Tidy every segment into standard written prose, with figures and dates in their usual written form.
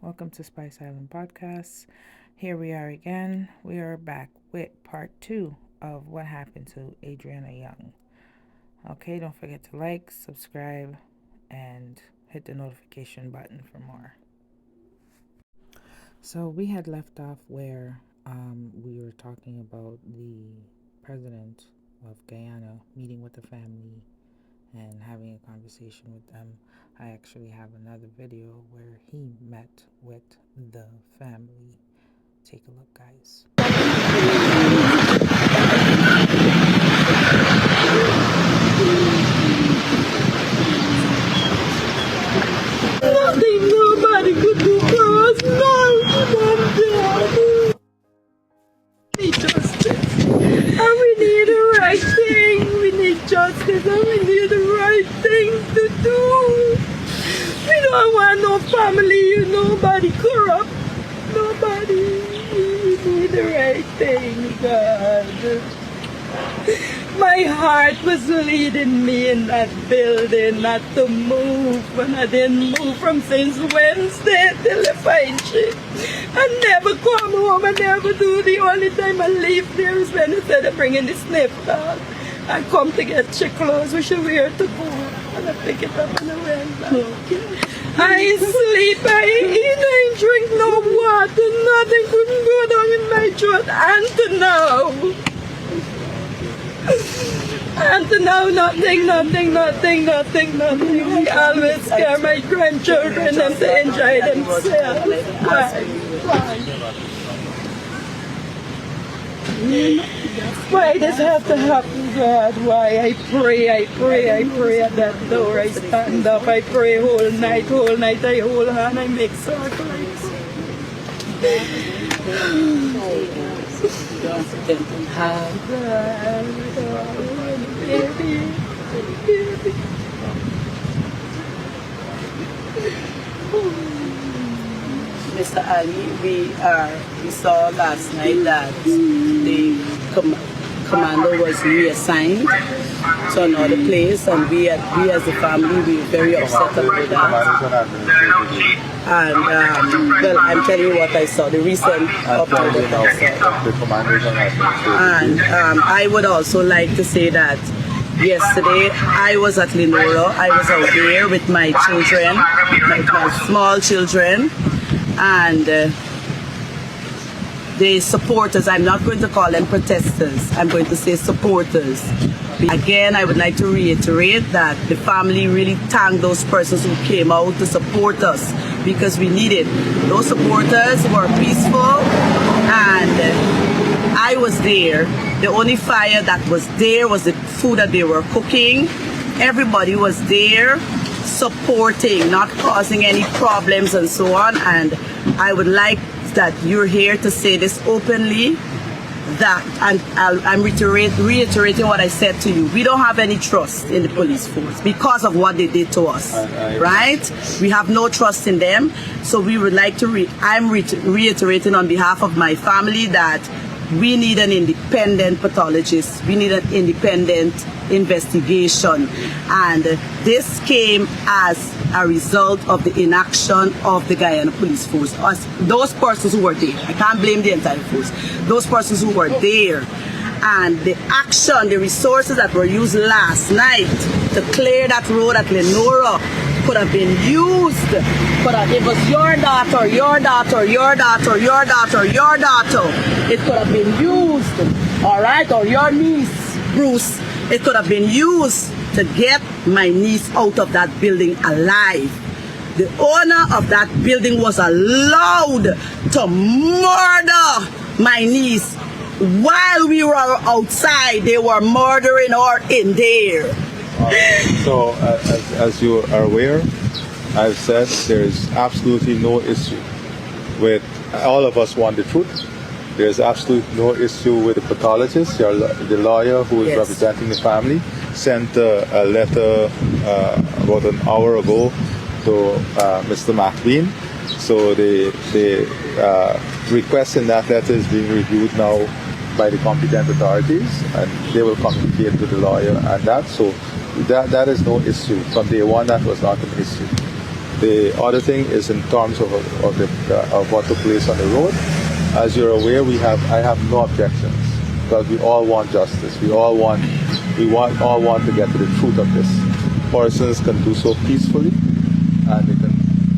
Welcome to Spice Island Podcasts. Here we are again. We are back with part 2 of what happened to Adrianna Young. Okay, don't forget to like, subscribe, and hit the notification button for more. So we had left off where we were talking about the president of Guyana meeting with the family and having a conversation with them. I actually have another video where he met with the family. Take a look, guys. Nothing nobody could do for us. No, need justice. And we need the right thing. We need justice and we need the right thing to do. We don't want no family, nobody corrupt. Nobody. We need the right thing, God. My heart was leading me in that building not to move, and I didn't move from since Wednesday till the fine shit. I never come home, I never do. The only time I leave there is when instead of bringing the sniff dog, I come to get your clothes, which you wear to go, and I pick it up and I went back. I sleep, I eat, I drink no water, nothing couldn't go down in my throat, and to now. And to now, nothing. We always scare my grandchildren and to enjoy themselves. Why does it have to happen, God? Why? I pray at that door. I stand up, I pray whole night, I hold hand, I make circles. Mr. Ali, we saw last night that the commander was reassigned to another place, and we as a family, we were very upset about that. And well, I'm telling you what I saw, the recent upload that I saw. And I would also like to say that yesterday I was at Lenora. I was out there with my children, my small children, and the supporters, I'm not going to call them protesters, I'm going to say supporters. Again, I would like to reiterate that the family really thank those persons who came out to support us, because we need it. Those supporters were peaceful, and I was there. The only fire that was there was the food that they were cooking. Everybody was there supporting, not causing any problems and so on. And I would like that you're here to say this openly, that, and I'm reiterating what I said to you. We don't have any trust in the police force because of what they did to us, right? We have no trust in them. So we would like to, I'm reiterating on behalf of my family that we need an independent pathologist. We need an independent investigation. And this came as a result of the inaction of the Guyana police force. Those persons who were there. I can't blame the entire force. Those persons who were there. And the action, the resources that were used last night to clear that road at Lenora could have been used. It was your daughter, it could have been used, all right, or your niece, Bruce. It could have been used to get my niece out of that building alive. The owner of that building was allowed to murder my niece while we were outside. They were murdering her in there. So, as you are aware, I've said there is absolutely no issue with, all of us want the truth. There's absolutely no issue with the pathologist. The lawyer who is representing the family sent a letter about an hour ago to Mr. McLean. So the request in that letter is being reviewed now by the competent authorities, and they will communicate with the lawyer and that. So that is no issue. From day one, that was not an issue. The other thing is in terms of what took place on the road. As you're aware, I have no objections because we all want justice. We all want to get to the truth of this. Persons can do so peacefully, and they can,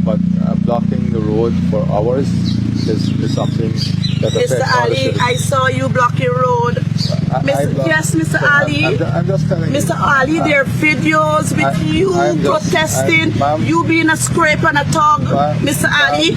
but blocking the road for hours is something that affects Mr. all the Ali, citizens. I saw you blocking road. Yes, Mr. Ali. I'm just telling you. Mr. Ali, there are videos with you protesting, you being a scrape and a tug. Mr. Ali,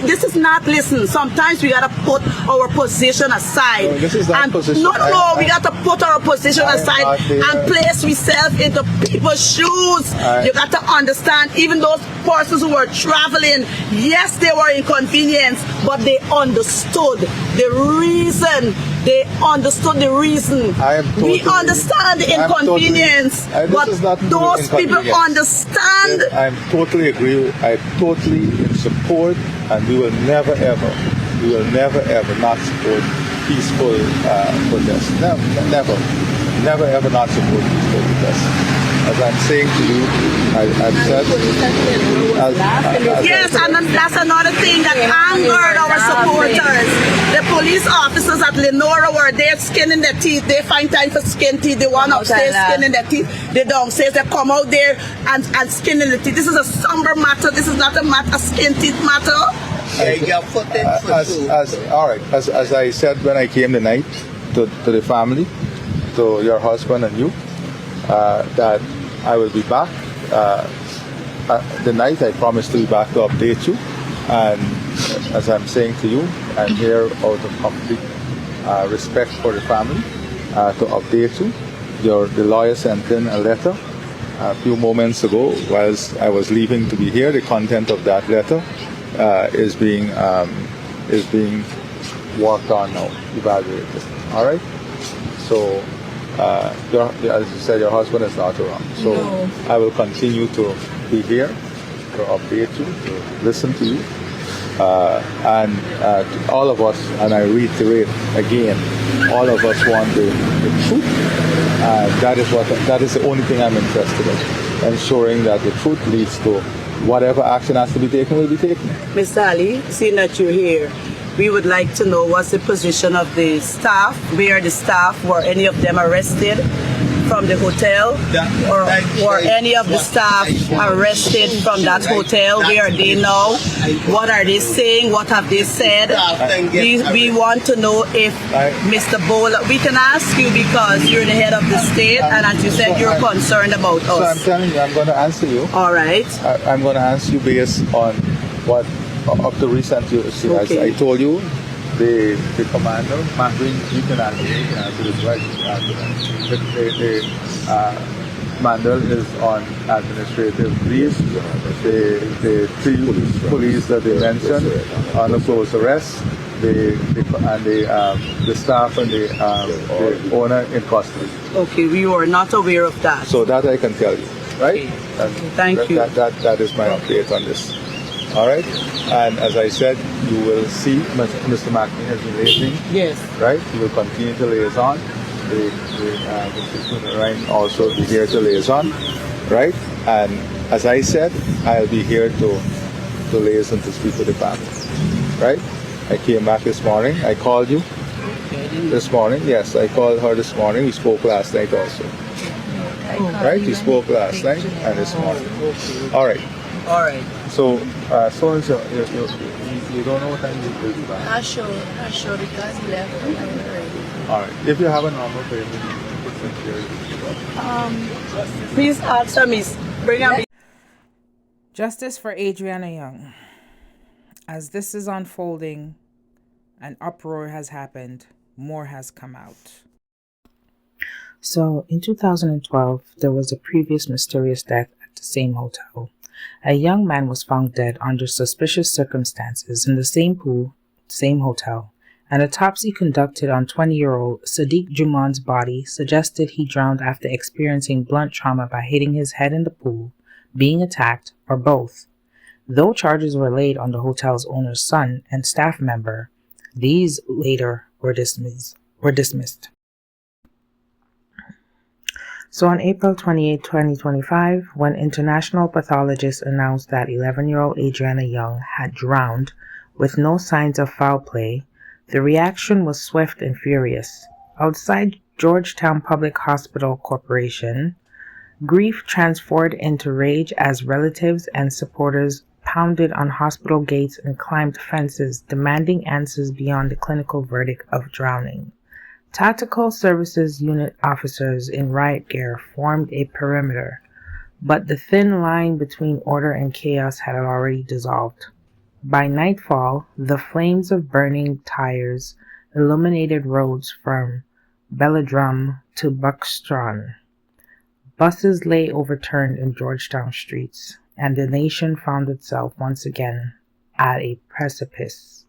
this is not, listen, sometimes we gotta put our position aside. No, this is not position. No, we gotta put our position aside and place ourselves into people's shoes. You got to understand, even those persons who were traveling, yes, they were inconvenienced, but they understood the reason. They understood the reason. We understand the inconvenience, but those people understand. I totally agree. I totally support, and we will never ever not support peaceful protests. Never ever not support peaceful protests. As I'm saying to you, I've said. Yes, and that's another thing that angered our supporters. The police officers at Lenora were there skinning their teeth. They find time for skin teeth. The one upstairs skinning their teeth. The downstairs, they come out there and skinning the teeth. This is a somber matter. This is not a skin teeth matter. As I said when I came tonight to the family, to your husband and you, that I will be back the night. I promise to be back to update you, and as I'm saying to you, I'm here out of complete respect for the family to update you. The lawyer sent in a letter a few moments ago whilst I was leaving to be here. The content of that letter is being worked on now, evaluated. All right. So, as you said, your husband is not around. So no. I will continue to be here to update you, to listen to you, and to all of us. And I reiterate again, all of us want the truth. That is the only thing I'm interested in, ensuring that the truth leads to whatever action has to be taken will be taken. Mr. Ali, seeing that you're here, we would like to know what's the position of the staff, where the staff, were any of them arrested from the hotel, or were any of the staff arrested from that hotel? Where are they now? What are they saying? What have they said? We want to know if Mr. Bola, we can ask you because you're the head of the state, and as you said, you're concerned about us. So I'm telling you, I'm going to answer you. All right. I'm going to answer you based on what of the recent years. Okay. As I told you, the commander, you can answer this right. The commander is on administrative leave. The three police that they mentioned on the close arrest. The staff and the owner in custody. Okay, we were not aware of that. So that I can tell you, right? Okay, thank you. That is my update on this. All right, and as I said, you will see Mr. McNeil has been liaising. Yes. Right, he will continue to liaison. Mr. Ryan also be here to liaison. Right, and as I said, I'll be here to liaison to speak with the family. Right, I came back this morning. I called you this morning. Yes, I called her this morning. We spoke last night also. Right, we spoke last night and this morning. All right. All right. So, so and so, you don't know what time you will be back? I sure because he left already. All right. If you have a number for him, please answer me. Bring up. Justice for Adrianna Young. As this is unfolding, an uproar has happened. More has come out. So, in 2012, there was a previous mysterious death at the same hotel. A young man was found dead under suspicious circumstances in the same pool, same hotel. An autopsy conducted on 20-year-old Sadiq Juman's body suggested he drowned after experiencing blunt trauma by hitting his head in the pool, being attacked, or both. Though charges were laid on the hotel's owner's son and staff member, these later were dismissed. So on April 28, 2025, when international pathologists announced that 11-year-old Adrianna Young had drowned with no signs of foul play, the reaction was swift and furious. Outside Georgetown Public Hospital Corporation, grief transformed into rage as relatives and supporters pounded on hospital gates and climbed fences, demanding answers beyond the clinical verdict of drowning. Tactical Services Unit officers in riot gear formed a perimeter, but the thin line between order and chaos had already dissolved. By nightfall, the flames of burning tires illuminated roads from Belladrum to Buckstone. Buses lay overturned in Georgetown streets, and the nation found itself once again at a precipice.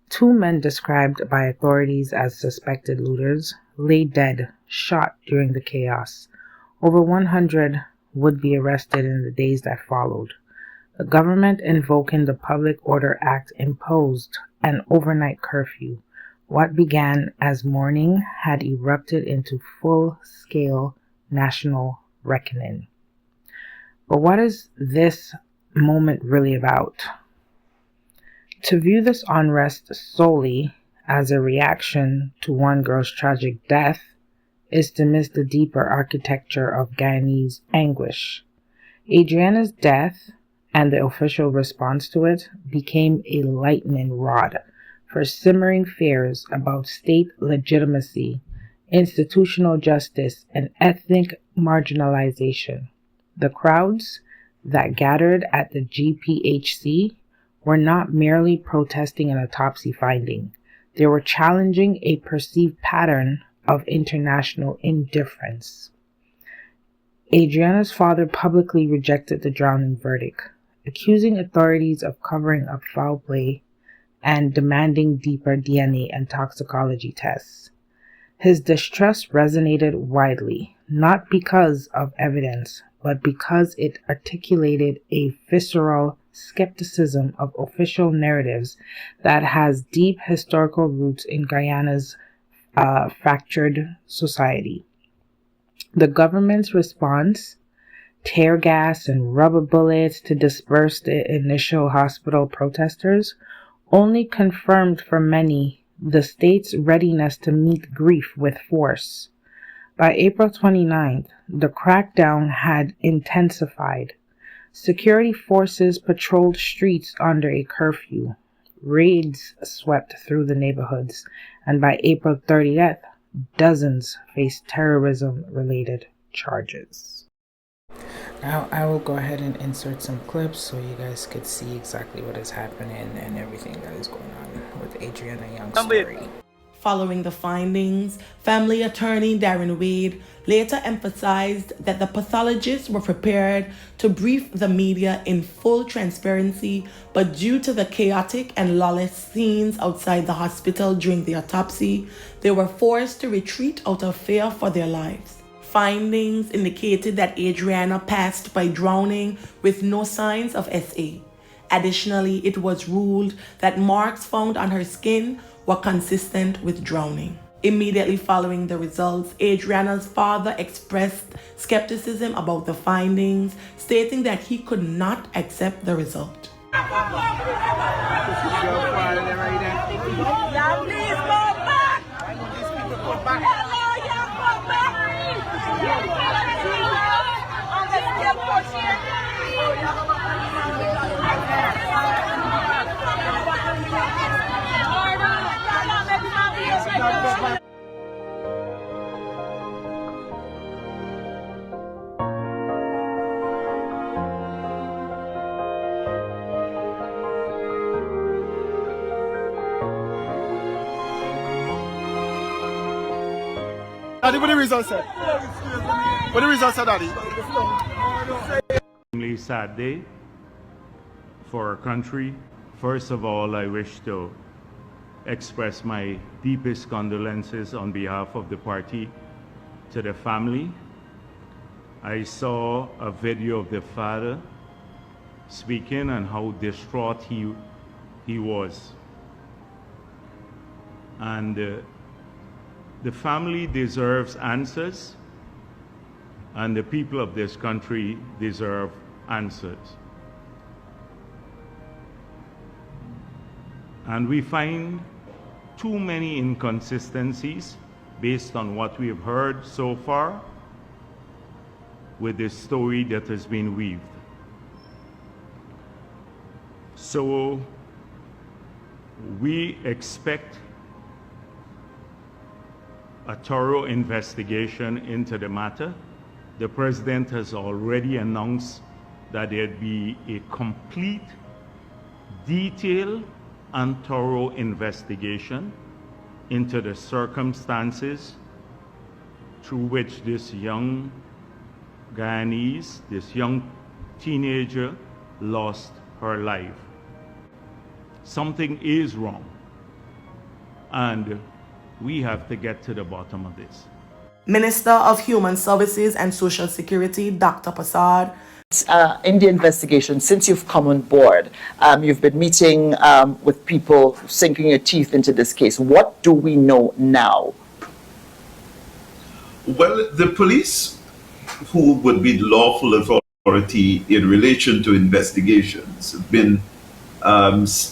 Two men described by authorities as suspected looters lay dead, shot during the chaos. Over 100 would be arrested in the days that followed. The government, invoking the Public Order Act, imposed an overnight curfew. What began as mourning had erupted into full-scale national reckoning. But what is this moment really about? To view this unrest solely as a reaction to one girl's tragic death is to miss the deeper architecture of Guyanese anguish. Adrianna's death and the official response to it became a lightning rod for simmering fears about state legitimacy, institutional justice, and ethnic marginalization. The crowds that gathered at the GPHC were not merely protesting an autopsy finding. They were challenging a perceived pattern of international indifference. Adrianna's father publicly rejected the drowning verdict, accusing authorities of covering up foul play and demanding deeper DNA and toxicology tests. His distrust resonated widely, not because of evidence, but because it articulated a visceral skepticism of official narratives that has deep historical roots in Guyana's fractured society. The government's response, tear gas and rubber bullets to disperse the initial hospital protesters, only confirmed for many the state's readiness to meet grief with force. By April 29th, the crackdown had intensified. Security forces patrolled streets under a curfew. Raids swept through the neighborhoods, and by April 30th, dozens faced terrorism-related charges. Now, I will go ahead and insert some clips so you guys could see exactly what is happening and everything that is going on with Adrianna Young's story. Following the findings, family attorney Darren Wade later emphasized that the pathologists were prepared to brief the media in full transparency, but due to the chaotic and lawless scenes outside the hospital during the autopsy, they were forced to retreat out of fear for their lives. Findings indicated that Adrianna passed by drowning with no signs of SA. Additionally, it was ruled that marks found on her skin were consistent with drowning. Immediately following the results, Adrianna's father expressed skepticism about the findings, stating that he could not accept the result. Daddy, what the results said? What the results said, Daddy? Extremely sad day for our country. First of all, I wish to express my deepest condolences on behalf of the party to the family. I saw a video of the father speaking and how distraught he was. And the family deserves answers. and the people of this country deserve answers. And we find too many inconsistencies based on what we have heard so far with this story that has been weaved. So we expect a thorough investigation into the matter. The President has already announced that there'd be a complete, detailed, and thorough investigation into the circumstances through which this young Guyanese, this young teenager, lost her life. Something is wrong, and we have to get to the bottom of this. Minister of Human Services and Social Security, Dr. Prasad. In the investigation, since you've come on board, you've been meeting with people, sinking your teeth into this case. What do we know now? Well, the police, who would be the lawful authority in relation to investigations, have been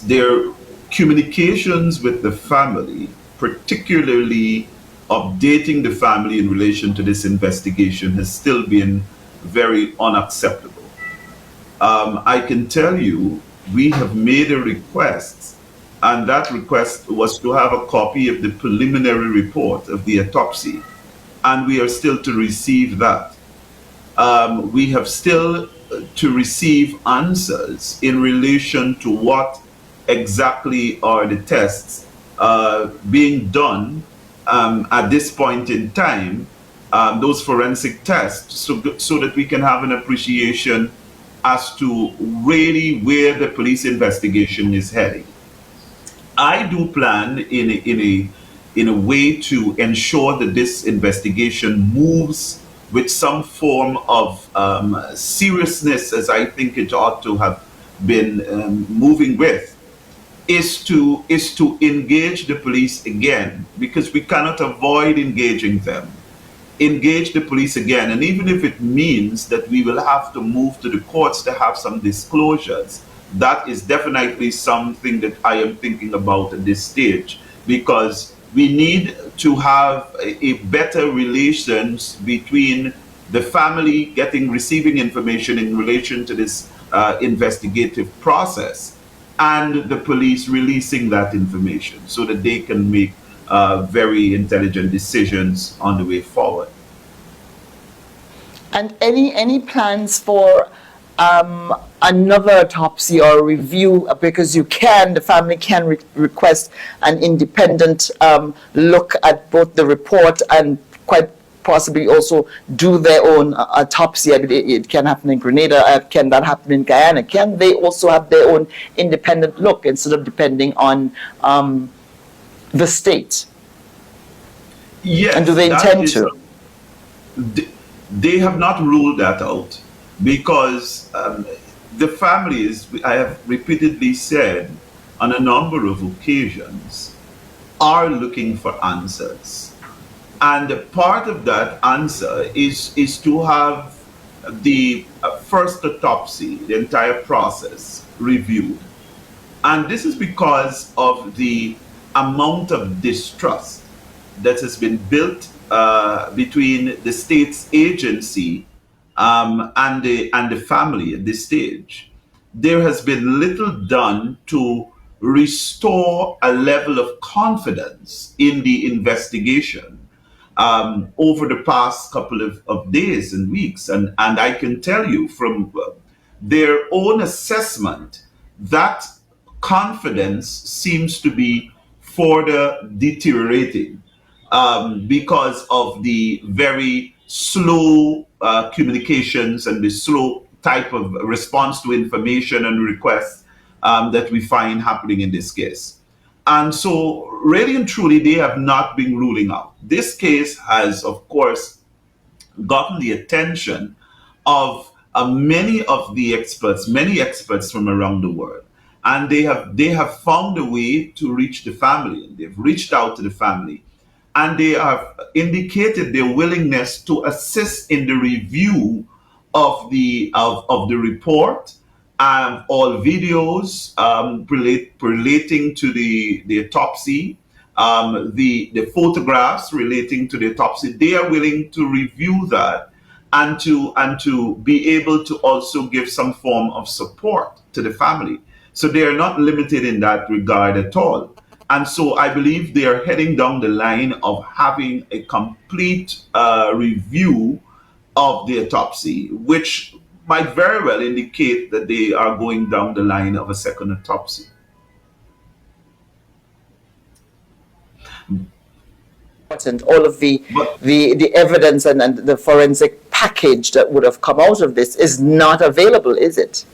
their communications with the family, particularly updating the family in relation to this investigation, has still been very unacceptable. I can tell you, we have made a request, and that request was to have a copy of the preliminary report of the autopsy, and we are still to receive that. We have still to receive answers in relation to what exactly are the tests being done at this point in time, those forensic tests, so that we can have an appreciation as to really where the police investigation is heading. I do plan in a way to ensure that this investigation moves with some form of seriousness, as I think it ought to have been moving with, is to engage the police again, because we cannot avoid engaging them. Engage the police again, and even if it means that we will have to move to the courts to have some disclosures, that is definitely something that I am thinking about at this stage, because we need to have a better relations between the family receiving information in relation to this investigative process, and the police releasing that information so that they can make very intelligent decisions on the way forward. And any plans for another autopsy or review, because the family can request an independent look at both the report and quite possibly also do their own autopsy. It can happen in Grenada. Can that happen in Guyana? Can they also have their own independent look instead of depending on the state? Yes. And do they intend to? They have not ruled that out, because the families, I have repeatedly said on a number of occasions, are looking for answers. And part of that answer is to have the first autopsy, the entire process, reviewed. And this is because of the amount of distrust that has been built between the state's agency and the family at this stage. There has been little done to restore a level of confidence in the investigation over the past couple of days and weeks. And I can tell you from their own assessment that confidence seems to be further deteriorating because of the very slow communications and the slow type of response to information and requests that we find happening in this case. And so, really and truly, they have not been ruling out. This case has, of course, gotten the attention of many of the experts, many experts from around the world. And they have found a way to reach the family. They've reached out to the family. and they have indicated their willingness to assist in the review of the report, all videos relating to the autopsy, the photographs relating to the autopsy. They are willing to review that and to be able to also give some form of support to the family. So they are not limited in that regard at all. And so I believe they are heading down the line of having a complete review of the autopsy, which might very well indicate that they are going down the line of a second autopsy. And all of But the evidence and the forensic package that would have come out of this is not available, is it?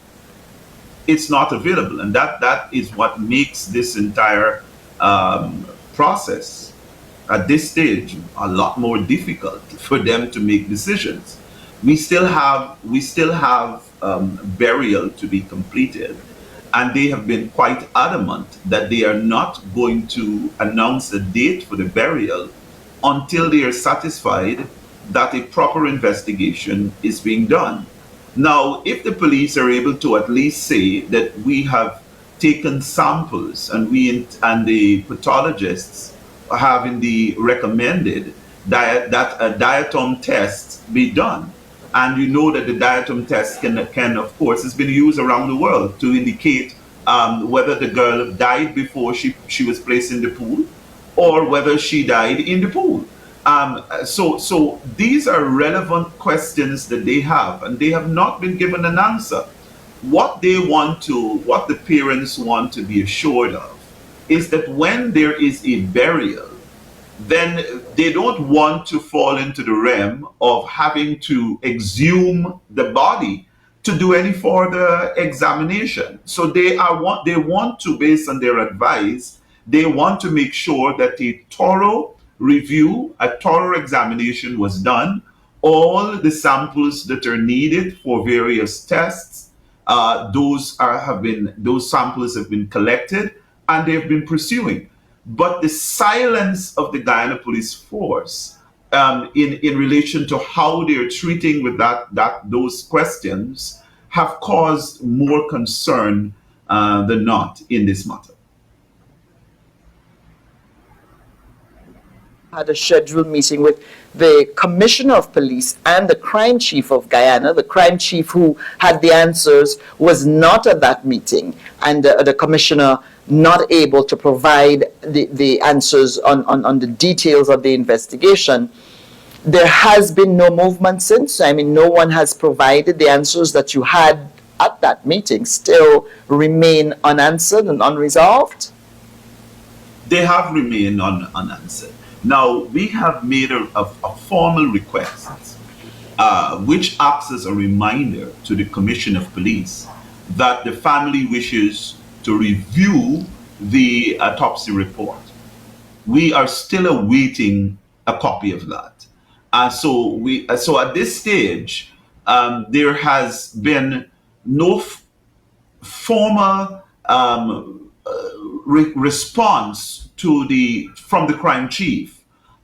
it's not available, and that is what makes this entire process at this stage a lot more difficult for them to make decisions. We still have burial to be completed, and they have been quite adamant that they are not going to announce a date for the burial until they are satisfied that a proper investigation is being done. Now, if the police are able to at least say that we have taken samples and the pathologists have indeed recommended that a diatom test be done, and you know that the diatom test can of course has been used around the world to indicate whether the girl died before she was placed in the pool or whether she died in the pool. So these are relevant questions that they have, and they have not been given an answer. What the parents want to be assured of is that when there is a burial, then they don't want to fall into the realm of having to exhume the body to do any further examination. So they want to, based on their advice, they want to make sure that a thorough review, a thorough examination was done. All the samples that are needed for various tests, those samples have been collected and they've been pursuing. But the silence of the Guyana Police Force in relation to how they're treating with those questions have caused more concern than not in this matter. Had a scheduled meeting with the commissioner of police and the crime chief of Guyana. The crime chief, who had the answers, was not at that meeting, and the commissioner not able to provide the answers on the details of the investigation. There has been no movement since. I mean, no one has provided the answers that you had at that meeting, still remain unanswered and unresolved. They have remained unanswered. Now, we have made a formal request, which acts as a reminder to the Commission of Police that the family wishes to review the autopsy report. We are still awaiting a copy of that. So at this stage, there has been no formal response from the crime chief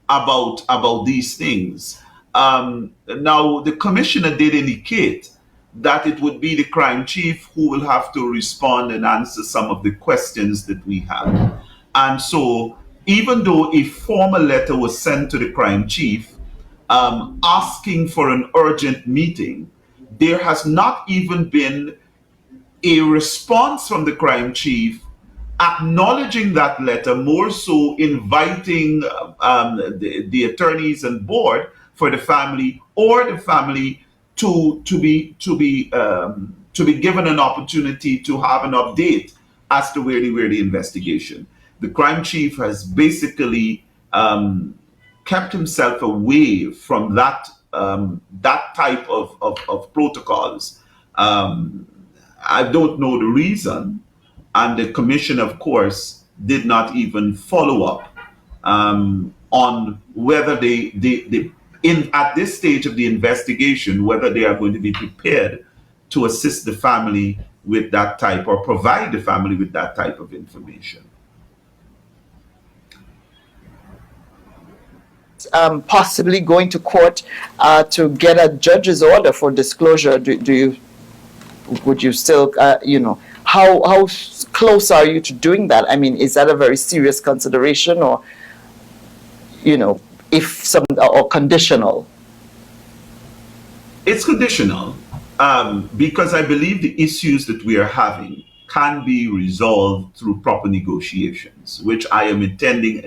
about these things. Now, the commissioner did indicate that it would be the crime chief who will have to respond and answer some of the questions that we had. And so, even though a formal letter was sent to the crime chief asking for an urgent meeting, there has not even been a response from the crime chief acknowledging that letter, more so inviting the attorneys and board for the family or the family to be given an opportunity to have an update as to where the investigation. The crime chief has basically kept himself away from that type of protocols. I don't know the reason, and the commission, of course, did not even follow up on whether at this stage of the investigation, whether they are going to be prepared to assist the family with that type or provide the family with that type of information. possibly going to court to get a judge's order for disclosure? Would you still, how close are you to doing that? I mean, is that a very serious consideration, or, if some, or conditional? It's conditional, because I believe the issues that we are having can be resolved through proper negotiations, which I am attempting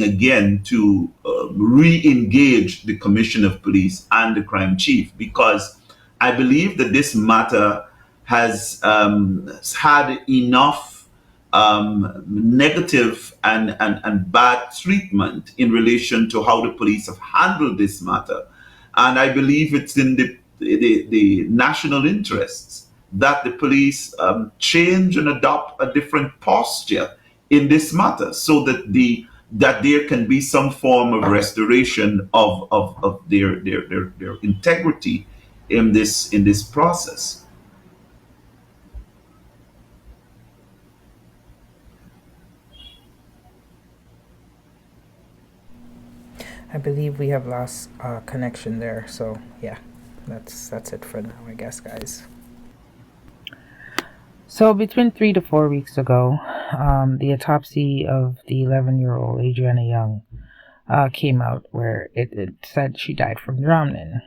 again to re-engage the Commissioner of Police and the Crime Chief, because I believe that this matter has had enough negative and bad treatment in relation to how the police have handled this matter. And I believe it's in the national interests that the police change and adopt a different posture in this matter, so that there can be some form of restoration of their integrity in this process. I believe we have lost connection there. So yeah, that's it for now, I guess, guys. So between 3 to 4 weeks ago, the autopsy of the 11-year-old ADRIANNA Young came out, where it said she died from drowning.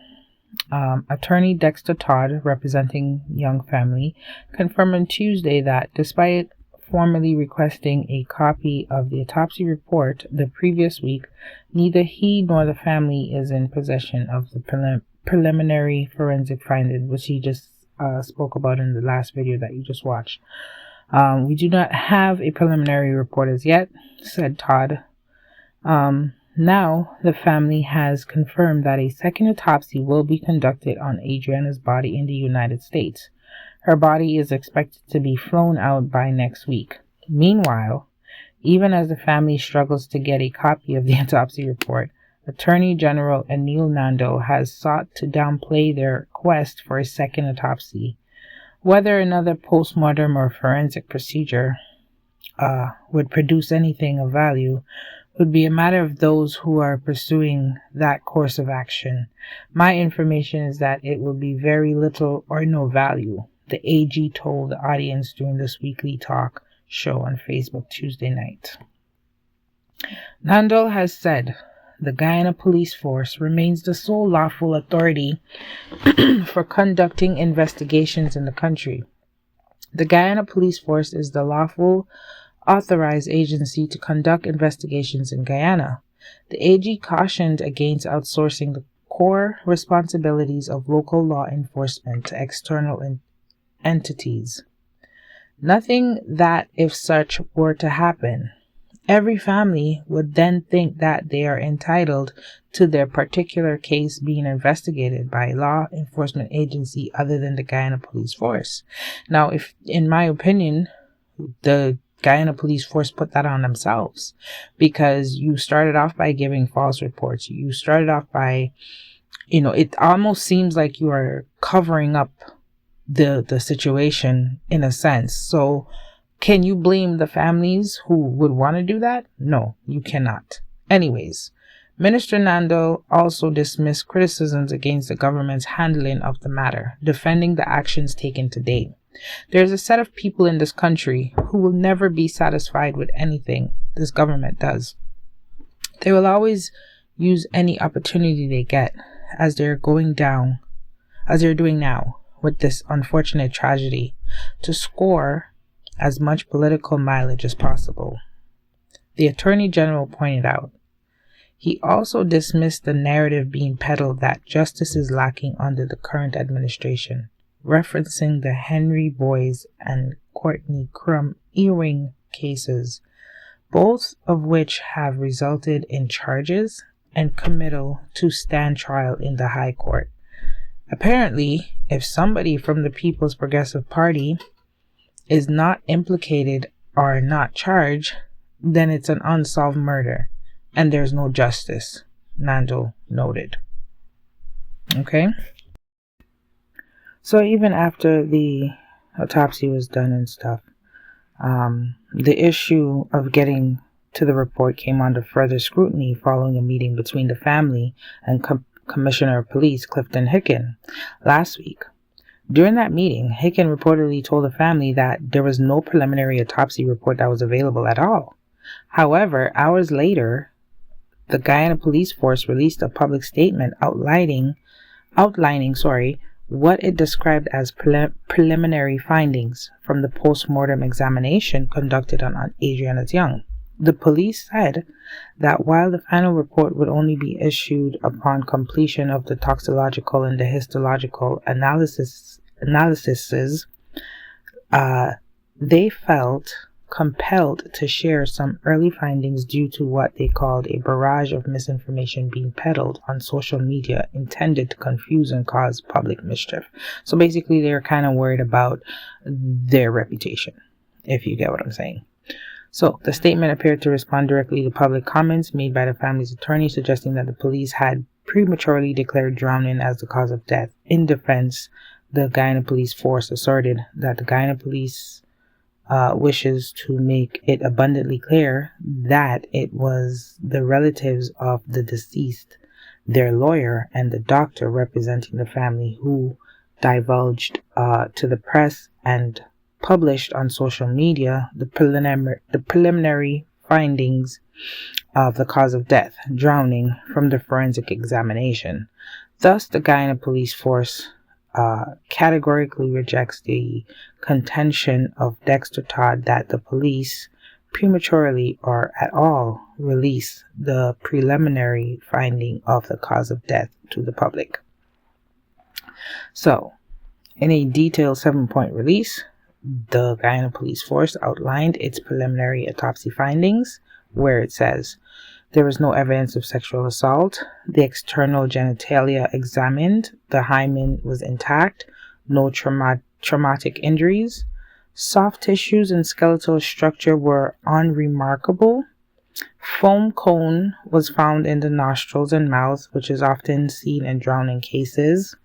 Attorney Dexter Todd, representing Young family, confirmed on Tuesday that despite formally requesting a copy of the autopsy report the previous week, neither he nor the family is in possession of the preliminary forensic findings, which he just spoke about in the last video that you just watched. We do not have a preliminary report as yet, said Todd. Now, the family has confirmed that a second autopsy will be conducted on ADRIANNA's body in the United States. Her body is expected to be flown out by next week. Meanwhile, even as the family struggles to get a copy of the autopsy report, Attorney General Anil Nandal has sought to downplay their quest for a second autopsy. Whether another postmortem or forensic procedure would produce anything of value would be a matter of those who are pursuing that course of action. My information is that it will be very little or no value, the AG told the audience during this weekly talk show on Facebook Tuesday night. Nandal has said the Guyana police force remains the sole lawful authority for conducting investigations in the country. The Guyana police force is the lawful authorized agency to conduct investigations in Guyana. The AG cautioned against outsourcing the core responsibilities of local law enforcement to external entities. Nothing that, if such were to happen, every family would then think that they are entitled to their particular case being investigated by a law enforcement agency other than the Guyana police force. Now, if, in my opinion, the Guyana police force put that on themselves, because you started off by giving false reports. You started off by, it almost seems like you are covering up the situation in a sense. So can you blame the families who would want to do that? No, you cannot. Anyways, Minister Nandal also dismissed criticisms against the government's handling of the matter, defending the actions taken to date. There's a set of people in this country who will never be satisfied with anything this government does. They will always use any opportunity they get, as they're doing now with this unfortunate tragedy, to score as much political mileage as possible. The Attorney General pointed out. He also dismissed the narrative being peddled that justice is lacking under the current administration, referencing the Henry Boyce and Courtney Crumb earring cases, both of which have resulted in charges and committal to stand trial in the High Court. Apparently, if somebody from the People's Progressive Party is not implicated or not charged, then it's an unsolved murder and there's no justice, Nandal noted. Okay? So even after the autopsy was done and stuff, the issue of getting to the report came under further scrutiny following a meeting between the family and Commissioner of Police Clifton Hicken last week. During that meeting, Hicken reportedly told the family that there was no preliminary autopsy report that was available at all. However, hours later, the Guyana Police Force released a public statement outlining what it described as preliminary findings from the post-mortem examination conducted on Adrianna's Young. The police said that while the final report would only be issued upon completion of the toxicological and the histological analyses, they felt compelled to share some early findings due to what they called a barrage of misinformation being peddled on social media intended to confuse and cause public mischief. So basically, they're kind of worried about their reputation, if you get what I'm saying. So the statement appeared to respond directly to public comments made by the family's attorney suggesting that the police had prematurely declared drowning as the cause of death. In defense, the Guyana Police Force asserted that the Guyana Police wishes to make it abundantly clear that it was the relatives of the deceased, their lawyer, and the doctor representing the family who divulged to the press and published on social media the preliminary findings of the cause of death, drowning, from the forensic examination. Thus, the Guyana Police Force categorically rejects the contention of Dexter Todd that the police prematurely or at all release the preliminary finding of the cause of death to the public. So, in a detailed 7-point release, the Guyana Police Force outlined its preliminary autopsy findings, where it says there was no evidence of sexual assault, the external genitalia examined, the hymen was intact, no traumatic injuries, soft tissues and skeletal structure were unremarkable, foam cone was found in the nostrils and mouth, which is often seen in drowning cases.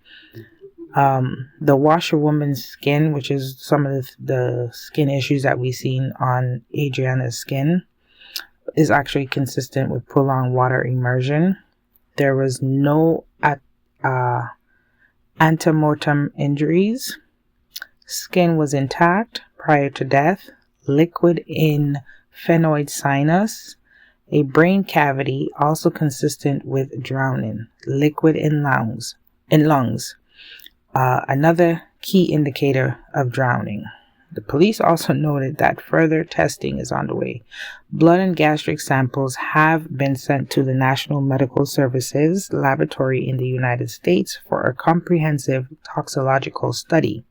The washerwoman's skin, which is some of the skin issues that we've seen on Adrianna's skin, is actually consistent with prolonged water immersion. There was no antemortem injuries. Skin was intact prior to death. Liquid in phenoid sinus. A brain cavity also consistent with drowning. Liquid in lungs. Another key indicator of drowning. The police also noted that further testing is on the way. Blood and gastric samples have been sent to the National Medical Services Laboratory in the United States for a comprehensive toxicological study,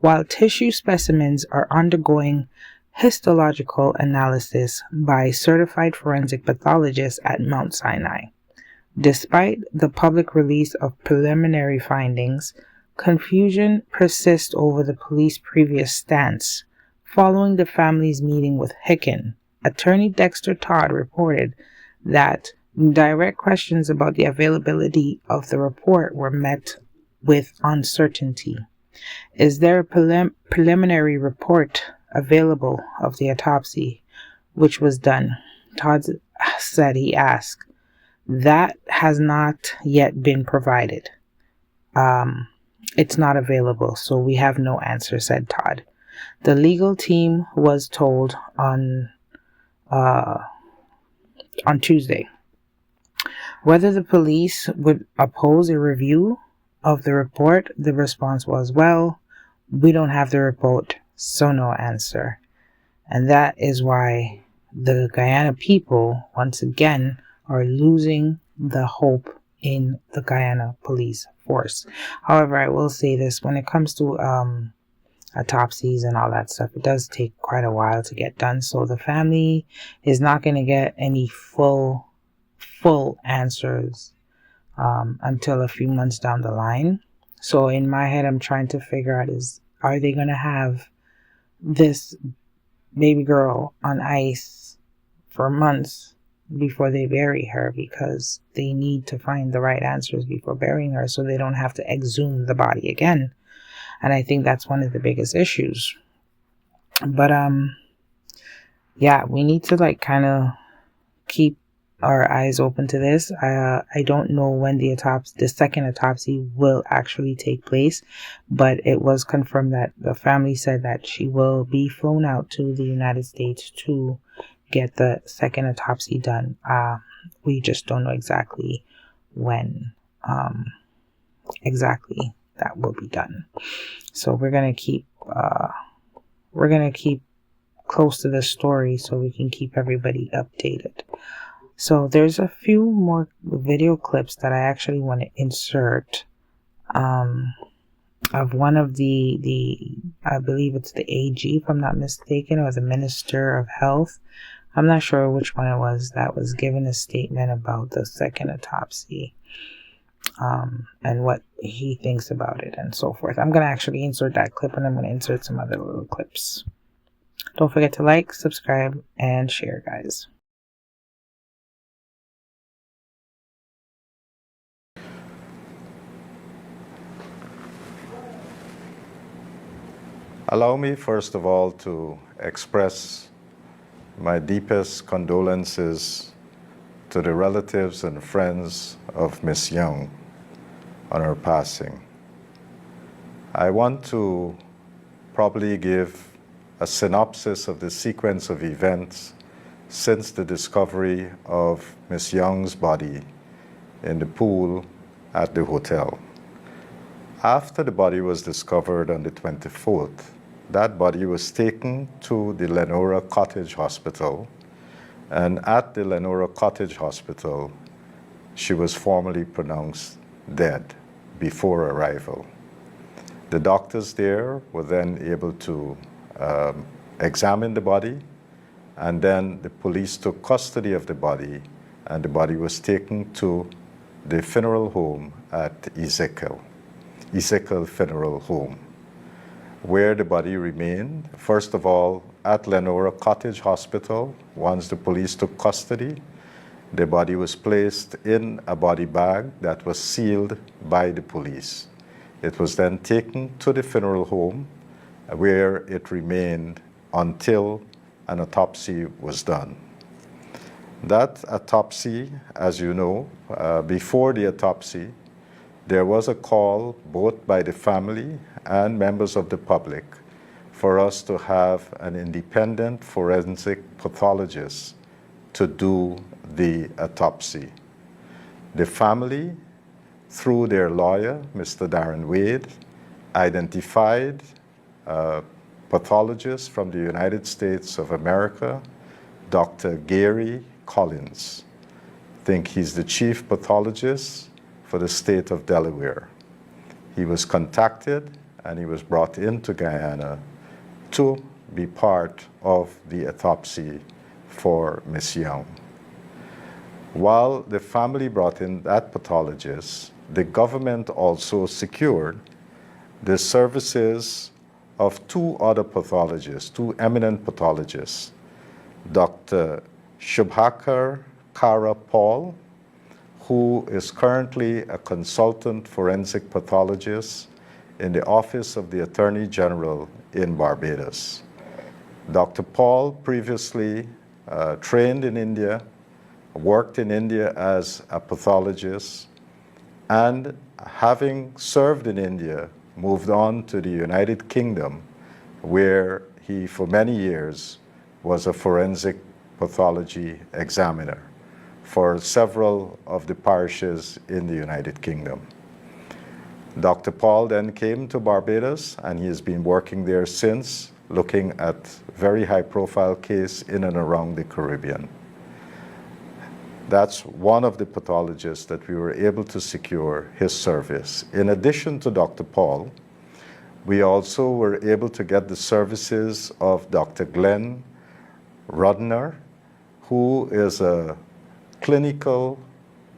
while tissue specimens are undergoing histological analysis by certified forensic pathologists at Mount Sinai. Despite the public release of preliminary findings, confusion persists over the police's previous stance. Following the family's meeting with Hicken, attorney Dexter Todd reported that direct questions about the availability of the report were met with uncertainty. Is there a preliminary report available of the autopsy which was done? Todd said he asked. That has not yet been provided. It's not available, so we have no answer, said Todd. The legal team was told on Tuesday whether the police would oppose a review of the report. The response was, well, we don't have the report, so no answer. And that is why the Guyana people, once again, are losing the hope in the Guyana Police Force. However, I will say this, when it comes to autopsies and all that stuff, it does take quite a while to get done. So the family is not going to get any full answers until a few months down the line. So in my head, I'm trying to figure out are they going to have this baby girl on ice for months before they bury her, because they need to find the right answers before burying her so they don't have to exhume the body again. And I think that's one of the biggest issues. But yeah, we need to kind of keep our eyes open to this. I don't know when the second autopsy will actually take place, but it was confirmed that the family said that she will be flown out to the United States to get the second autopsy done. We just don't know exactly when exactly that will be done. So we're gonna keep close to the story so we can keep everybody updated. So there's a few more video clips that I actually want to insert of one of the I believe it's the AG, if I'm not mistaken, or the Minister of Health. I'm not sure which one it was that was given a statement about the second autopsy and what he thinks about it and so forth. I'm going to actually insert that clip, and I'm going to insert some other little clips. Don't forget to like, subscribe, and share, guys. Allow me, first of all, to express my deepest condolences to the relatives and friends of Miss Young on her passing. I want to probably give a synopsis of the sequence of events since the discovery of Miss Young's body in the pool at the hotel. After the body was discovered on the 24th, that body was taken to the Lenora Cottage Hospital, and at the Lenora Cottage Hospital, she was formally pronounced dead before arrival. The doctors there were then able to examine the body, and then the police took custody of the body, and the body was taken to the funeral home at Ezekiel Funeral Home, where the body remained, first of all, at Lenora Cottage Hospital. Once the police took custody, the body was placed in a body bag that was sealed by the police. It was then taken to the funeral home, where it remained until an autopsy was done. That autopsy, as you know, before the autopsy, there was a call both by the family and members of the public for us to have an independent forensic pathologist to do the autopsy. The family, through their lawyer, Mr. Darren Wade, identified a pathologist from the United States of America, Dr. Gary Collins. I think he's the chief pathologist for the state of Delaware. He was contacted and he was brought into Guyana to be part of the autopsy for Miss Young. While the family brought in that pathologist, the government also secured the services of two other pathologists, two eminent pathologists, Dr. Shubhakar Kara Paul, who is currently a consultant forensic pathologist in the Office of the Attorney General in Barbados. Dr. Paul previously trained in India, worked in India as a pathologist, and having served in India, moved on to the United Kingdom, where he, for many years, was a forensic pathology examiner for several of the parishes in the United Kingdom. Dr. Paul then came to Barbados, and he has been working there since, looking at very high-profile case in and around the Caribbean. That's one of the pathologists that we were able to secure his service. In addition to Dr. Paul, we also were able to get the services of Dr. Glenn Rudner, who is a clinical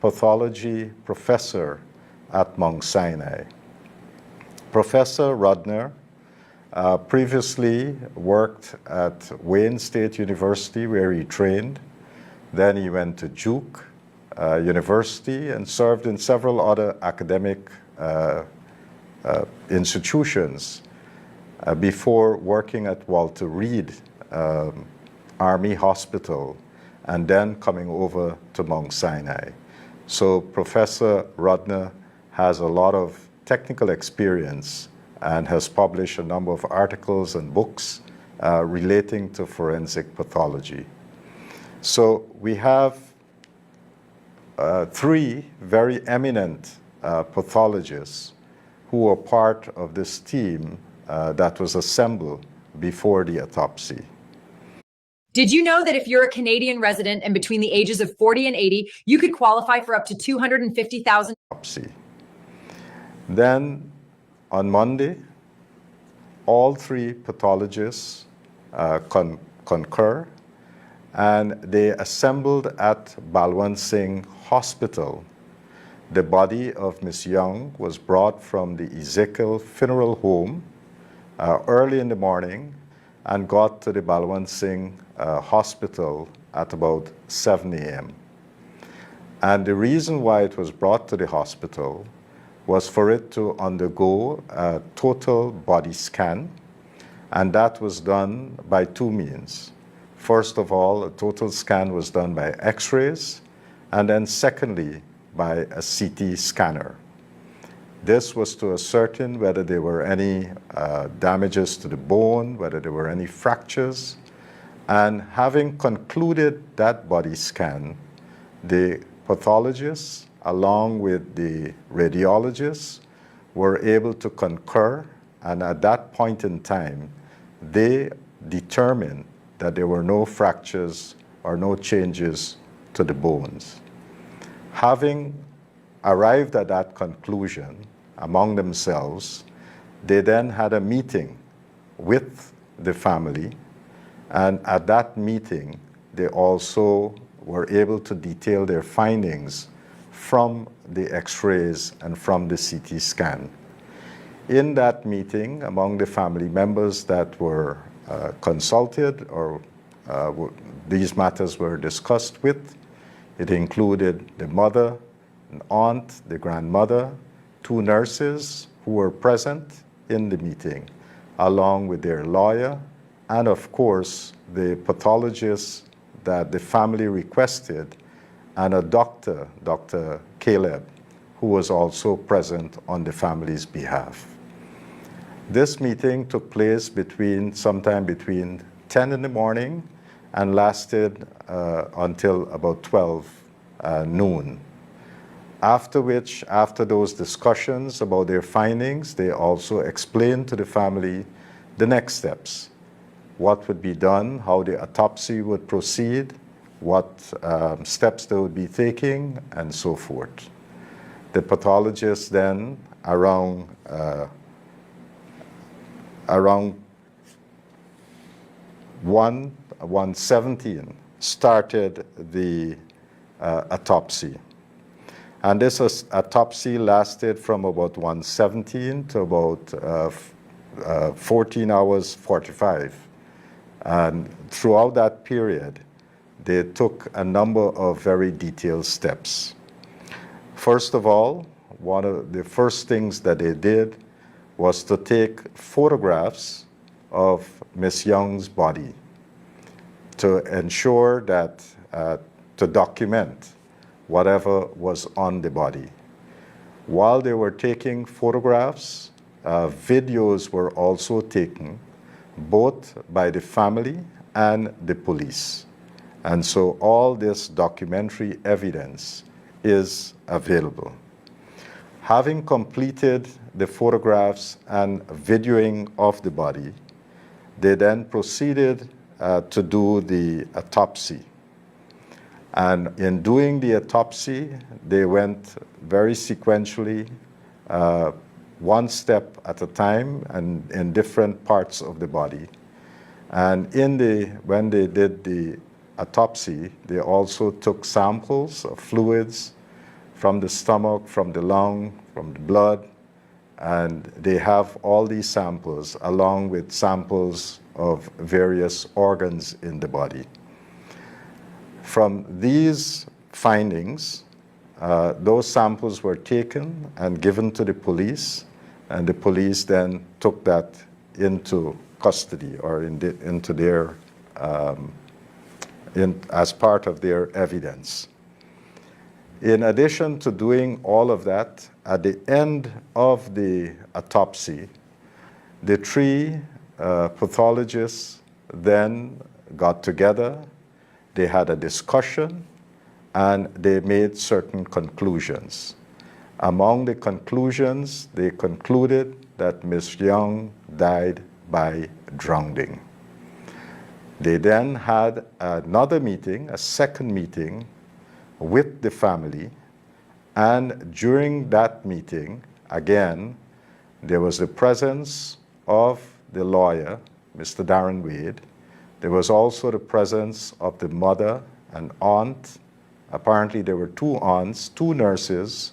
pathology professor at Mount Sinai. Professor Rudner previously worked at Wayne State University, where he trained. Then he went to Duke University and served in several other academic institutions before working at Walter Reed Army Hospital and then coming over to Mount Sinai. So Professor Rodner has a lot of technical experience and has published a number of articles and books relating to forensic pathology. So we have three very eminent pathologists who were part of this team that was assembled before the autopsy. Did you know that if you're a Canadian resident and between the ages of 40 and 80, you could qualify for up to $250,000? Then on Monday, all three pathologists concur, and they assembled at Balwant Singh Hospital. The body of Miss Young was brought from the Ezekiel Funeral Home early in the morning and got to the Balwant Singh Hospital at about 7 a.m. And the reason why it was brought to the hospital was for it to undergo a total body scan, and that was done by two means. First of all, a total scan was done by X-rays, and then secondly, by a CT scanner. This was to ascertain whether there were any damages to the bone, whether there were any fractures, and having concluded that body scan, the pathologists, along with the radiologists, were able to concur, and at that point in time, they determined that there were no fractures or no changes to the bones. Having arrived at that conclusion among themselves, they then had a meeting with the family, and at that meeting, they also were able to detail their findings from the X-rays and from the CT scan. In that meeting, among the family members that were consulted or these matters were discussed with, it included the mother, an aunt, the grandmother, two nurses who were present in the meeting, along with their lawyer, and of course, the pathologist that the family requested, and a doctor, Dr. Caleb, who was also present on the family's behalf. This meeting took place sometime between 10 in the morning and lasted until about 12 noon. After which, after those discussions about their findings, they also explained to the family the next steps, what would be done, how the autopsy would proceed, what steps they would be taking, and so forth. The pathologist then, around 1:17, started the autopsy. And this autopsy lasted from about 1:17 to about 14 hours 45. And throughout that period, they took a number of very detailed steps. First of all, one of the first things that they did was to take photographs of Miss Young's body to ensure that, to document whatever was on the body. While they were taking photographs, videos were also taken, both by the family and the police. And so all this documentary evidence is available. Having completed the photographs and videoing of the body, they then proceeded to do the autopsy. And in doing the autopsy, they went very sequentially, one step at a time and in different parts of the body. And when they did the autopsy, they also took samples of fluids from the stomach, from the lung, from the blood, and they have all these samples along with samples of various organs in the body. From these findings, those samples were taken and given to the police, and the police then took that into custody or into their as part of their evidence. In addition to doing all of that, at the end of the autopsy, the three pathologists then got together, they had a discussion, and they made certain conclusions. Among the conclusions, they concluded that Ms. Young died by drowning. They then had another meeting, a second meeting, with the family, and during that meeting, again, there was the presence of the lawyer, Mr. Darren Wade. There was also the presence of the mother and aunt. Apparently there were two aunts, two nurses,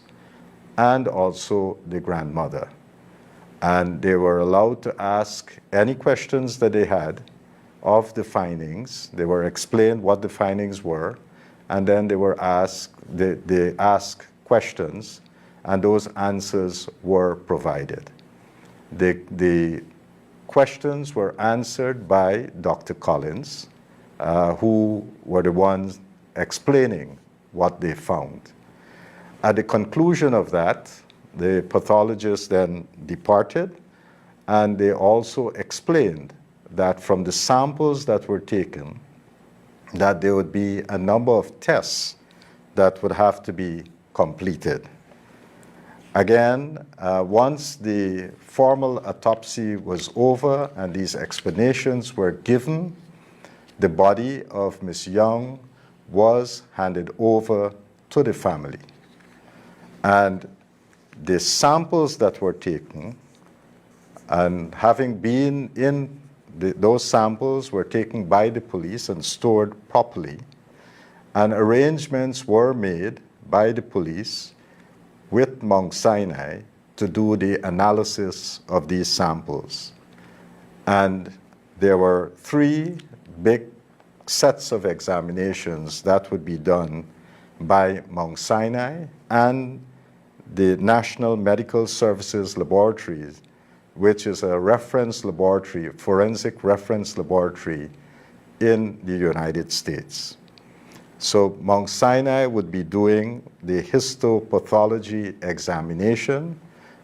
and also the grandmother. And they were allowed to ask any questions that they had of the findings. They were explained what the findings were, and then they were asked, they asked questions, and those answers were provided. The questions were answered by Dr. Collins, who were the ones explaining what they found. At the conclusion of that, the pathologist then departed, and they also explained that from the samples that were taken, that there would be a number of tests that would have to be completed. Again, once the formal autopsy was over and these explanations were given, the body of Ms. Young was handed over to the family. And the samples that were taken, and having been in those samples were taken by the police and stored properly, and arrangements were made by the police with Mount Sinai to do the analysis of these samples. And there were three big sets of examinations that would be done by Mount Sinai and the National Medical Services Laboratories, which is a reference laboratory, forensic reference laboratory in the United States. So Mount Sinai would be doing the histopathology examination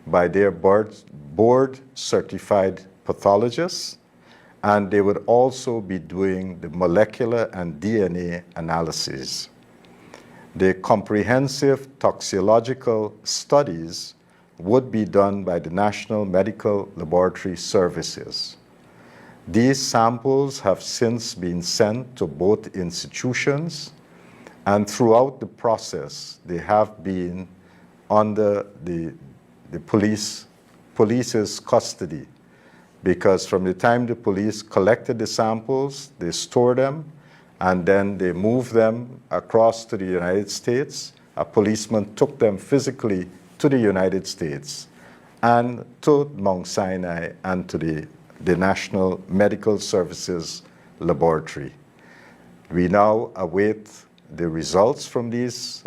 by their board-certified pathologists, and they would also be doing the molecular and DNA analysis. The comprehensive toxicological studies would be done by the National Medical Laboratory Services. These samples have since been sent to both institutions, and throughout the process, they have been under the police's custody, because from the time the police collected the samples, they stored them, and then they moved them across to the United States. A policeman took them physically to the United States and to Mount Sinai and to the National Medical Services Laboratory. We now await the results from these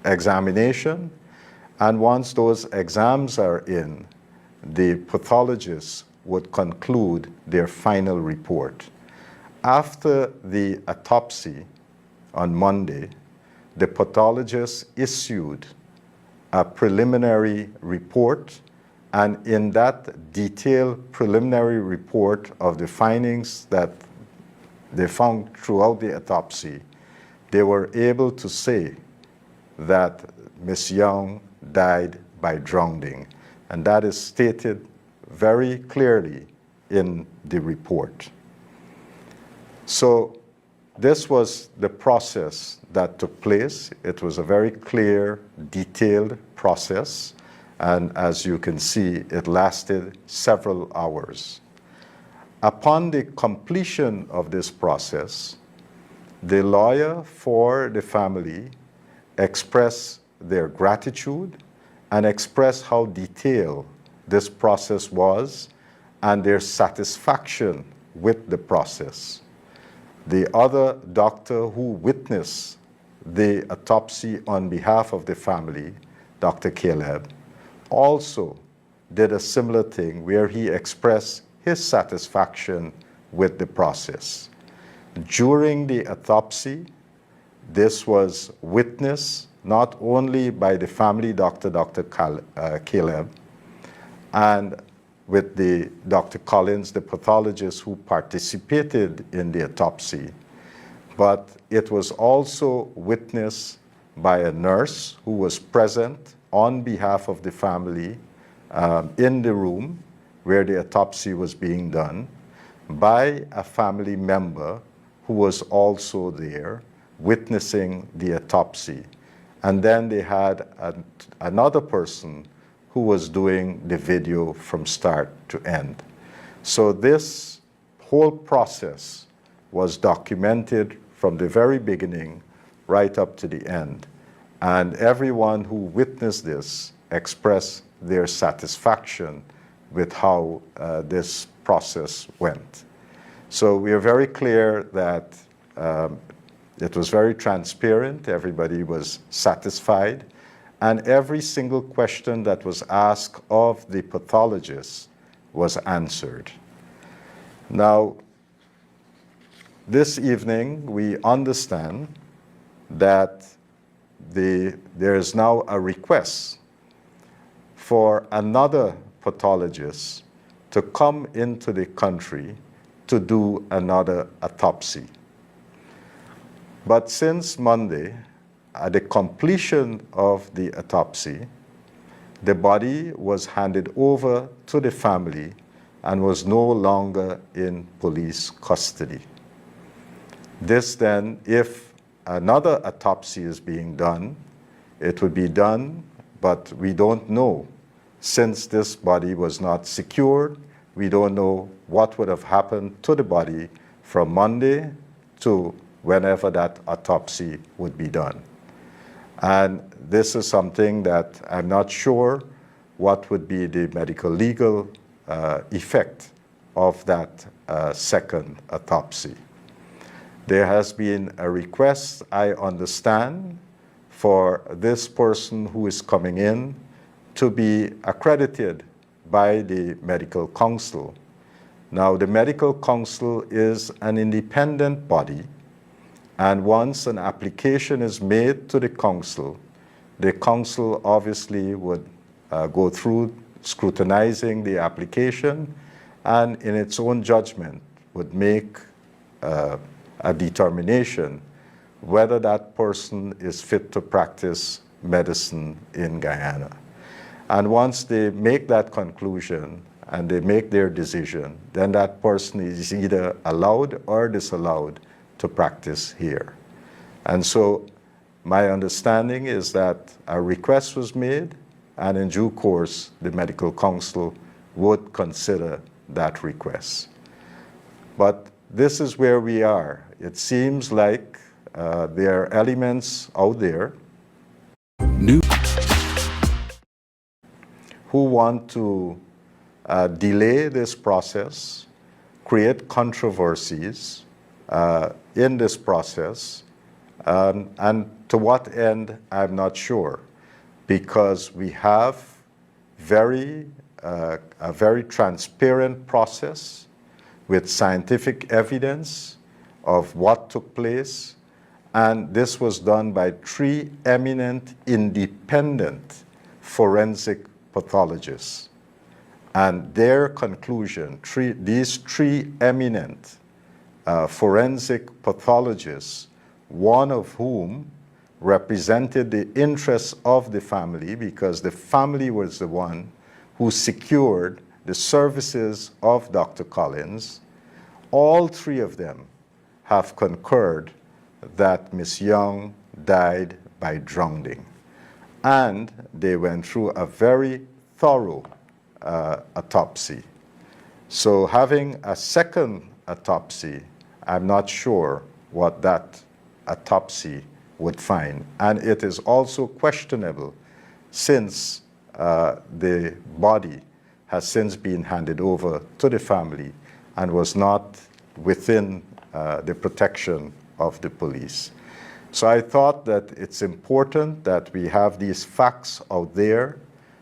examination, and once those exams are in, the pathologists would conclude their final report. After the autopsy on Monday, the pathologist issued a preliminary report, and in that detailed preliminary report of the findings that they found throughout the autopsy, they were able to say that Ms. Young died by drowning. And that is stated very clearly in the report. So this was the process that took place. It was a very clear, detailed process. And as you can see, it lasted several hours. Upon the completion of this process, the lawyer for the family expressed their gratitude and expressed how detailed this process was and their satisfaction with the process. The other doctor who witnessed the autopsy on behalf of the family, Dr. Caleb, also did a similar thing where he expressed his satisfaction with the process. During the autopsy, this was witnessed not only by the family doctor, Dr. Caleb, and with the Dr. Collins, the pathologist who participated in the autopsy, but it was also witnessed by a nurse who was present on behalf of the family in the room where the autopsy was being done, by a family member who was also there witnessing the autopsy. And then they had another person who was doing the video from start to end. So this whole process was documented from the very beginning right up to the end. And everyone who witnessed this expressed their satisfaction with how this process went. So we are very clear that it was very transparent, everybody was satisfied, and every single question that was asked of the pathologist was answered. Now, this evening, we understand that there is now a request for another pathologist to come into the country to do another autopsy. But since Monday, at the completion of the autopsy, the body was handed over to the family and was no longer in police custody. This then, if another autopsy is being done, it would be done, but we don't know. Since this body was not secured, we don't know what would have happened to the body from Monday to whenever that autopsy would be done. And this is something that I'm not sure what would be the medical legal effect of that second autopsy. There has been a request, I understand, for this person who is coming in to be accredited by the medical council. Now, the medical council is an independent body, and once an application is made to the council obviously would go through scrutinizing the application and in its own judgment would make a determination whether that person is fit to practice medicine in Guyana. And once they make that conclusion and they make their decision, then that person is either allowed or disallowed to practice here. And so my understanding is that a request was made, and in due course, the medical council would consider that request. But this is where we are. It seems like there are elements out there who want to delay this process, create controversies in this process, and to what end, I'm not sure, because we have a very transparent process with scientific evidence of what took place, and this was done by 3 eminent independent forensic pathologists. And their conclusion, these 3 eminent forensic pathologists, one of whom represented the interests of the family because the family was the one who secured the services of Dr. Collins, all 3 of them have concurred that Ms. Young died by drowning. And they went through a very thorough autopsy. So having a second autopsy, I'm not sure what that autopsy would find. And it is also questionable since the body has since been handed over to the family and was not within the protection of the police. So I thought that it's important that we have these facts out there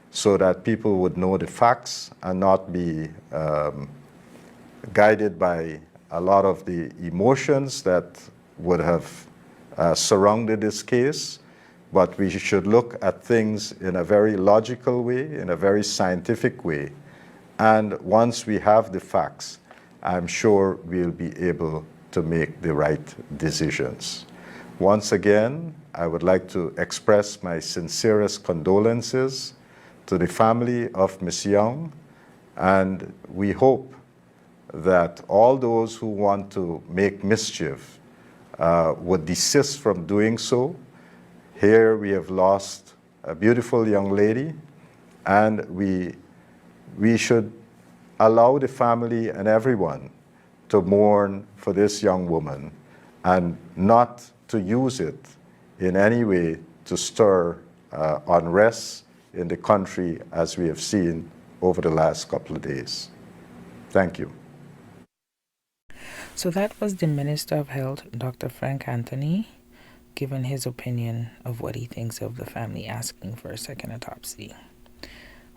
so that people would know the facts and not be guided by a lot of the emotions that would have surrounded this case, but we should look at things in a very logical way, in a very scientific way. And once we have the facts, I'm sure we'll be able to make the right decisions. Once again, I would like to express my sincerest condolences to the family of Ms. Young, and we hope that all those who want to make mischief would desist from doing so. Here we have lost a beautiful young lady, and we should allow the family and everyone to mourn for this young woman and not to use it in any way to stir unrest in the country as we have seen over the last couple of days. Thank you. So that was the Minister of Health, Dr. Frank Anthony, giving his opinion of what he thinks of the family asking for a second autopsy.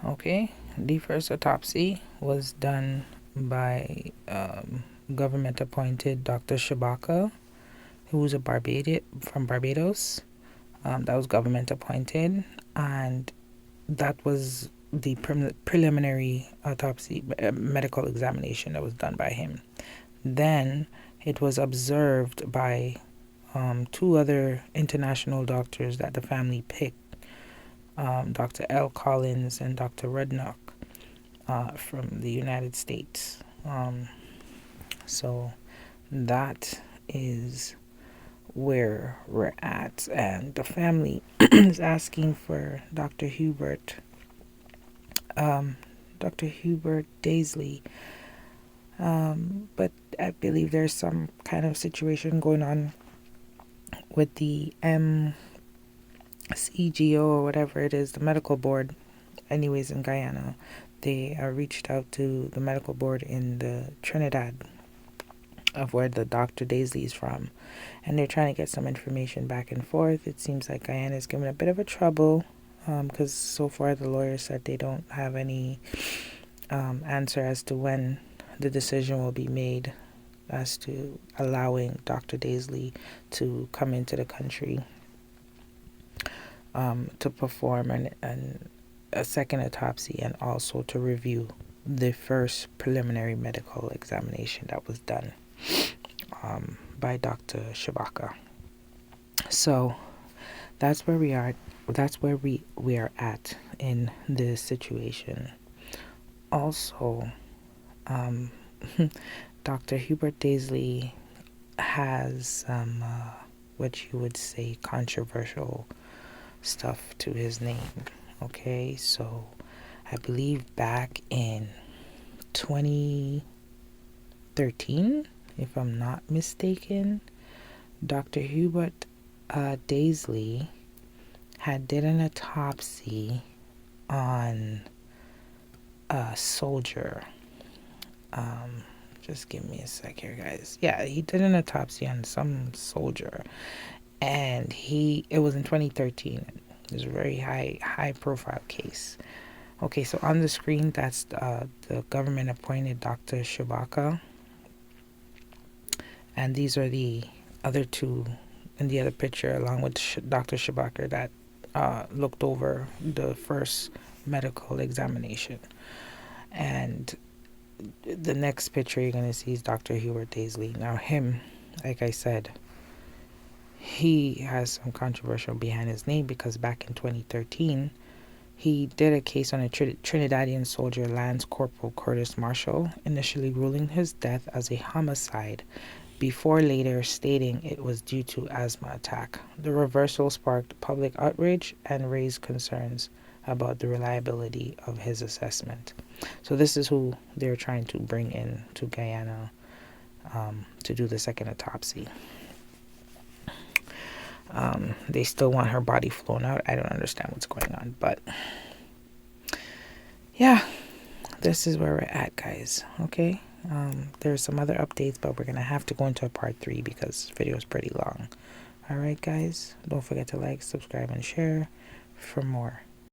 Okay, the first autopsy was done by government appointed Dr. Shabaka, who was from Barbados. That was government appointed, and that was the preliminary autopsy medical examination that was done by him. Then it was observed by two other international doctors that the family picked, Dr. L. Collins and Dr. Rudnock from the United States. So that is where we're at, and the family is asking for Dr. Hubert Daisley, but I believe there's some kind of situation going on with the MCGO or whatever it is, the medical board, anyways, in Guyana. They reached out to the medical board in the Trinidad of where the Dr. Daisley is from, and they're trying to get some information back and forth. It seems like Guyana is giving a bit of a trouble because so far the lawyers said they don't have any answer as to when the decision will be made as to allowing Dr. Daisley to come into the country to perform a second autopsy and also to review the first preliminary medical examination that was done by Dr. Shabaka. So that's where we are. That's where we are at in this situation. Also, Dr. Hubert Daisley has what you would say controversial stuff to his name. Okay, so I believe back in 2013, if I'm not mistaken, Dr. Hubert Daisley had did an autopsy on a soldier. Just give me a sec here, guys. Yeah, he did an autopsy on some soldier, and it was in 2013. It was a very high profile case. Okay, so on the screen, that's the government appointed Dr. Shabaka, and these are the other two in the other picture, along with Dr. Shabaka, that looked over the first medical examination. And the next picture you're going to see is Dr. Hubert Daisley. Now him, like I said, he has some controversial behind his name because back in 2013, he did a case on a Trinidadian soldier, Lance Corporal Curtis Marshall, initially ruling his death as a homicide before later stating it was due to asthma attack. The reversal sparked public outrage and raised concerns about the reliability of his assessment. So this is who they're trying to bring in to Guyana to do the second autopsy. They still want her body flown out. I don't understand what's going on, but yeah, this is where we're at, guys. Okay, there's some other updates, but we're gonna have to go into a part 3 because this video is pretty long. All right, guys, don't forget to like, subscribe, and share for more.